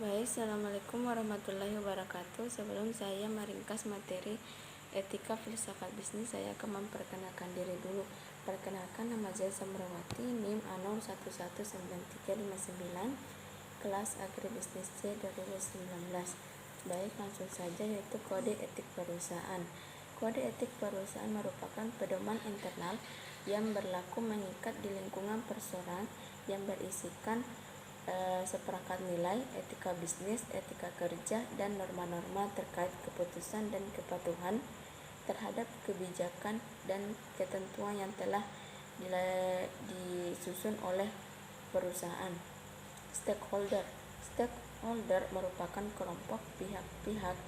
Baik, Assalamualaikum warahmatullahi wabarakatuh. Sebelum saya meringkas materi etika filsafat bisnis, saya akan memperkenalkan diri dulu. Perkenalkan, nama saya Samrawati, NIM A011939, kelas agribisnis C 2019. Baik, langsung saja, yaitu kode etik perusahaan. Kode etik perusahaan merupakan pedoman internal yang berlaku mengikat di lingkungan perseroan yang berisikan seperangkat nilai, etika bisnis, etika kerja, dan norma-norma terkait keputusan dan kepatuhan terhadap kebijakan dan ketentuan yang telah disusun oleh perusahaan. Stakeholder merupakan kelompok pihak-pihak,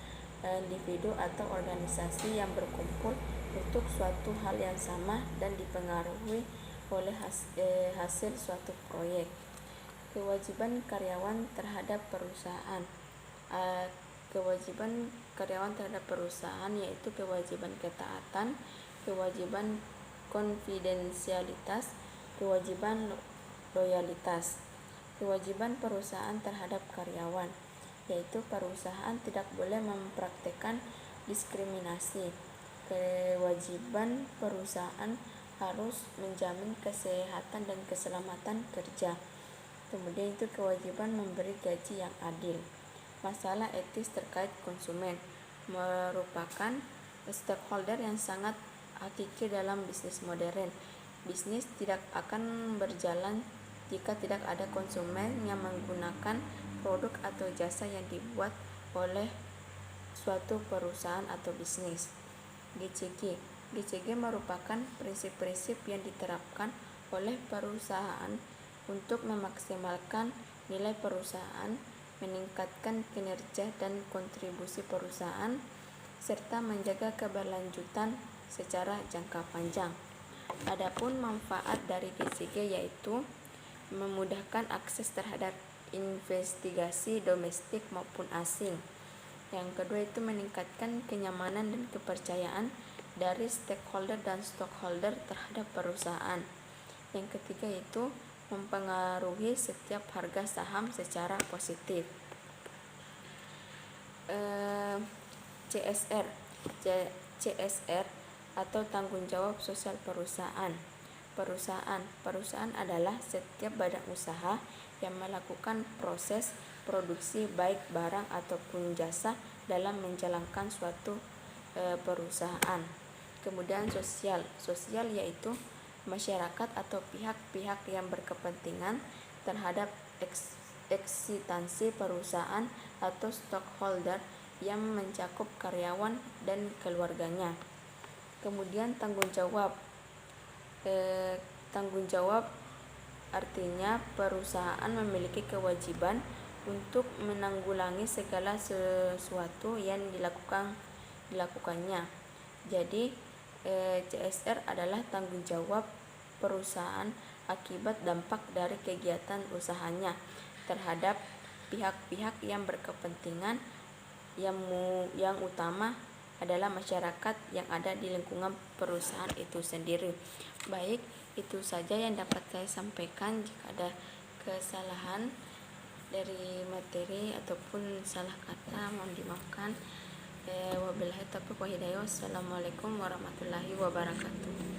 individu atau organisasi yang berkumpul untuk suatu hal yang sama dan dipengaruhi oleh hasil suatu proyek. Kewajiban karyawan terhadap perusahaan. Kewajiban karyawan terhadap perusahaan yaitu kewajiban ketaatan, kewajiban konfidensialitas, kewajiban loyalitas. Kewajiban perusahaan terhadap karyawan yaitu perusahaan tidak boleh mempraktikkan diskriminasi. Kewajiban perusahaan harus menjamin kesehatan dan keselamatan kerja. Kemudian itu kewajiban memberi gaji yang adil. Masalah etis terkait konsumen merupakan stakeholder yang sangat hakiki dalam bisnis modern. Bisnis tidak akan berjalan jika tidak ada konsumen yang menggunakan produk atau jasa yang dibuat oleh suatu perusahaan atau bisnis. GCG merupakan prinsip-prinsip yang diterapkan oleh perusahaan untuk memaksimalkan nilai perusahaan, meningkatkan kinerja dan kontribusi perusahaan, serta menjaga keberlanjutan secara jangka panjang. Adapun manfaat dari GCG yaitu memudahkan akses terhadap investigasi domestik maupun asing. Yang kedua itu meningkatkan kenyamanan dan kepercayaan dari stakeholder dan stockholder terhadap perusahaan. Yang ketiga itu mempengaruhi setiap harga saham secara positif. CSR atau tanggung jawab sosial perusahaan. Perusahaan adalah setiap badan usaha yang melakukan proses produksi baik barang ataupun jasa dalam menjalankan suatu perusahaan. Kemudian sosial yaitu masyarakat atau pihak-pihak yang berkepentingan terhadap eksistensi perusahaan atau stockholder yang mencakup karyawan dan keluarganya. Kemudian tanggung jawab artinya perusahaan memiliki kewajiban untuk menanggulangi segala sesuatu yang dilakukannya. Jadi CSR adalah tanggung jawab perusahaan akibat dampak dari kegiatan usahanya terhadap pihak-pihak yang berkepentingan, yang utama adalah masyarakat yang ada di lingkungan perusahaan itu sendiri. Baik, itu saja yang dapat saya sampaikan. Jika ada kesalahan dari materi ataupun salah kata, mohon dimaafkan. Wabillahi taufiq wa hidayah. Wassalamualaikum warahmatullahi wabarakatuh.